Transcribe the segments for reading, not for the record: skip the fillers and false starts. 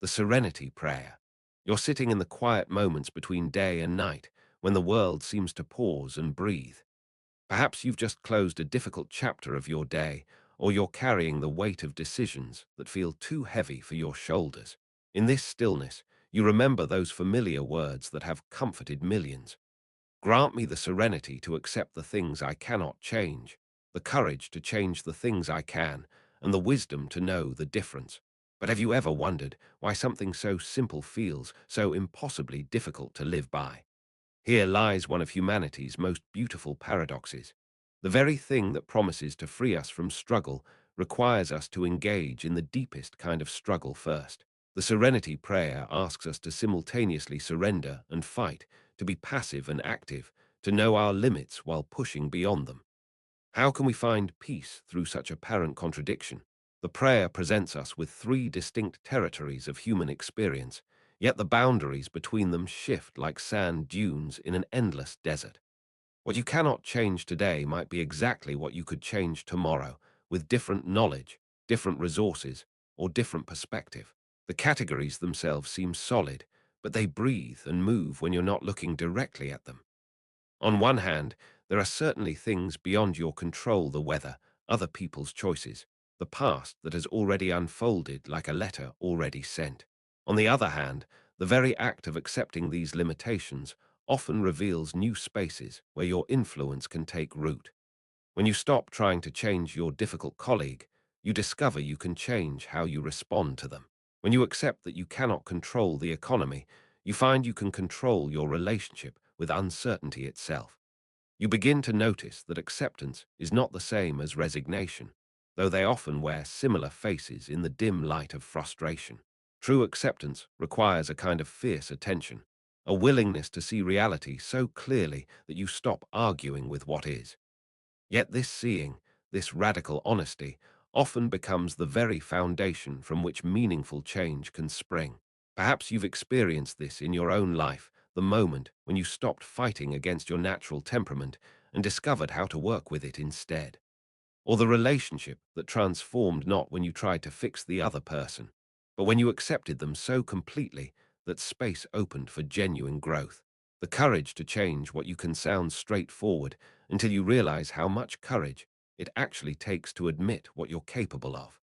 the Serenity Prayer. You're sitting in the quiet moments between day and night when the world seems to pause and breathe. Perhaps you've just closed a difficult chapter of your day, or you're carrying the weight of decisions that feel too heavy for your shoulders. In this stillness, you remember those familiar words that have comforted millions. Grant me the serenity to accept the things I cannot change, the courage to change the things I can, and the wisdom to know the difference. But have you ever wondered why something so simple feels so impossibly difficult to live by? Here lies one of humanity's most beautiful paradoxes. The very thing that promises to free us from struggle requires us to engage in the deepest kind of struggle first. The Serenity Prayer asks us to simultaneously surrender and fight, to be passive and active, to know our limits while pushing beyond them. How can we find peace through such apparent contradiction? The prayer presents us with three distinct territories of human experience, yet the boundaries between them shift like sand dunes in an endless desert. What you cannot change today might be exactly what you could change tomorrow, with different knowledge, different resources, or different perspective. The categories themselves seem solid, but they breathe and move when you're not looking directly at them. On one hand, there are certainly things beyond your control: the weather, other people's choices, the past that has already unfolded like a letter already sent. On the other hand, the very act of accepting these limitations often reveals new spaces where your influence can take root. When you stop trying to change your difficult colleague, you discover you can change how you respond to them. When you accept that you cannot control the economy, you find you can control your relationship with uncertainty itself. You begin to notice that acceptance is not the same as resignation, though they often wear similar faces in the dim light of frustration. True acceptance requires a kind of fierce attention, a willingness to see reality so clearly that you stop arguing with what is. Yet this seeing, this radical honesty, often becomes the very foundation from which meaningful change can spring. Perhaps you've experienced this in your own life, the moment when you stopped fighting against your natural temperament and discovered how to work with it instead. Or the relationship that transformed not when you tried to fix the other person, but when you accepted them so completely that space opened for genuine growth. The courage to change what you can sound straightforward until you realize how much courage it actually takes to admit what you're capable of.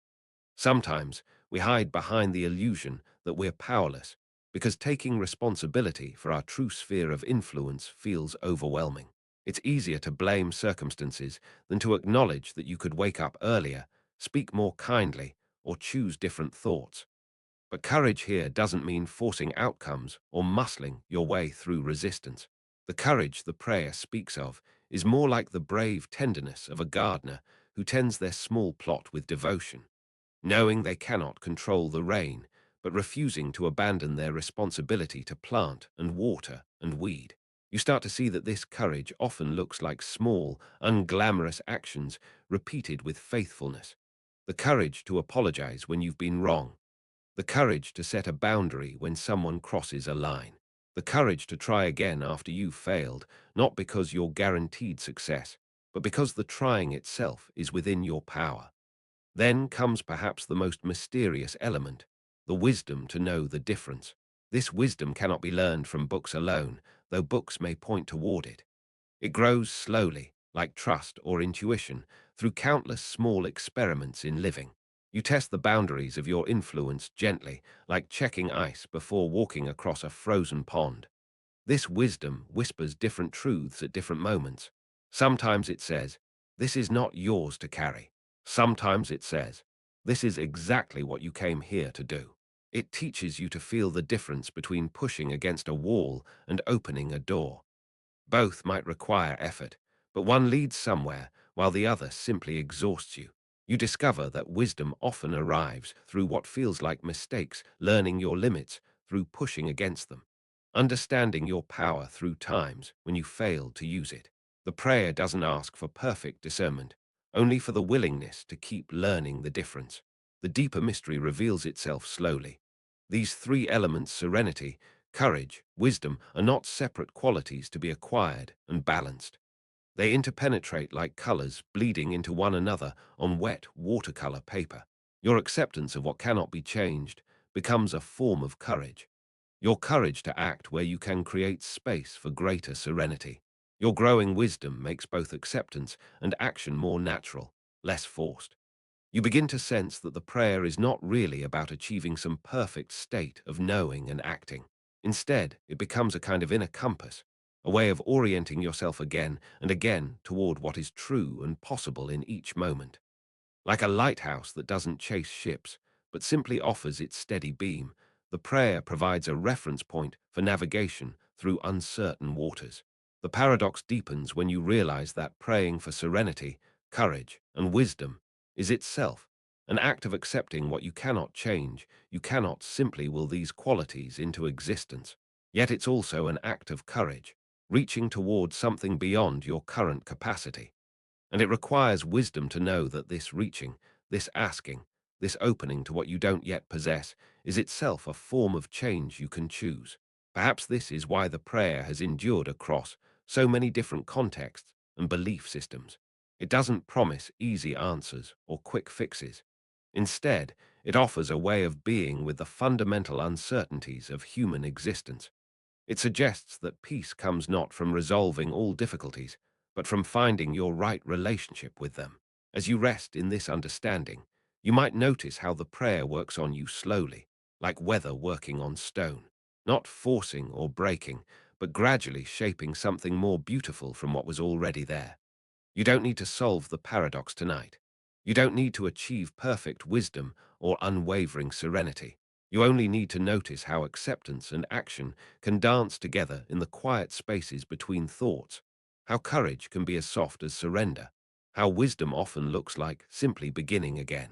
Sometimes we hide behind the illusion that we're powerless because taking responsibility for our true sphere of influence feels overwhelming. It's easier to blame circumstances than to acknowledge that you could wake up earlier, speak more kindly, or choose different thoughts. But courage here doesn't mean forcing outcomes or muscling your way through resistance. The courage the prayer speaks of is more like the brave tenderness of a gardener who tends their small plot with devotion, knowing they cannot control the rain, but refusing to abandon their responsibility to plant and water and weed. You start to see that this courage often looks like small, unglamorous actions repeated with faithfulness. The courage to apologize when you've been wrong, the courage to set a boundary when someone crosses a line, the courage to try again after you've failed, not because you're guaranteed success, but because the trying itself is within your power. Then comes perhaps the most mysterious element, the wisdom to know the difference. This wisdom cannot be learned from books alone, though books may point toward it. It grows slowly, like trust or intuition, through countless small experiments in living. You test the boundaries of your influence gently, like checking ice before walking across a frozen pond. This wisdom whispers different truths at different moments. Sometimes it says, "This is not yours to carry." Sometimes it says, "This is exactly what you came here to do." It teaches you to feel the difference between pushing against a wall and opening a door. Both might require effort, but one leads somewhere while the other simply exhausts you. You discover that wisdom often arrives through what feels like mistakes, learning your limits through pushing against them, understanding your power through times when you failed to use it. The prayer doesn't ask for perfect discernment, only for the willingness to keep learning the difference. The deeper mystery reveals itself slowly. These three elements: serenity, courage, wisdom, are not separate qualities to be acquired and balanced. They interpenetrate like colors bleeding into one another on wet watercolor paper. Your acceptance of what cannot be changed becomes a form of courage. Your courage to act where you can create space for greater serenity. Your growing wisdom makes both acceptance and action more natural, less forced. You begin to sense that the prayer is not really about achieving some perfect state of knowing and acting. Instead, it becomes a kind of inner compass, a way of orienting yourself again and again toward what is true and possible in each moment. Like a lighthouse that doesn't chase ships, but simply offers its steady beam, the prayer provides a reference point for navigation through uncertain waters. The paradox deepens when you realize that praying for serenity, courage, and wisdom is itself an act of accepting what you cannot change. You cannot simply will these qualities into existence. Yet it's also an act of courage, reaching towards something beyond your current capacity. And it requires wisdom to know that this reaching, this asking, this opening to what you don't yet possess is itself a form of change you can choose. Perhaps this is why the prayer has endured across so many different contexts and belief systems. It doesn't promise easy answers or quick fixes. Instead, it offers a way of being with the fundamental uncertainties of human existence. It suggests that peace comes not from resolving all difficulties, but from finding your right relationship with them. As you rest in this understanding, you might notice how the prayer works on you slowly, like weather working on stone, not forcing or breaking, but gradually shaping something more beautiful from what was already there. You don't need to solve the paradox tonight. You don't need to achieve perfect wisdom or unwavering serenity. You only need to notice how acceptance and action can dance together in the quiet spaces between thoughts, how courage can be as soft as surrender, how wisdom often looks like simply beginning again.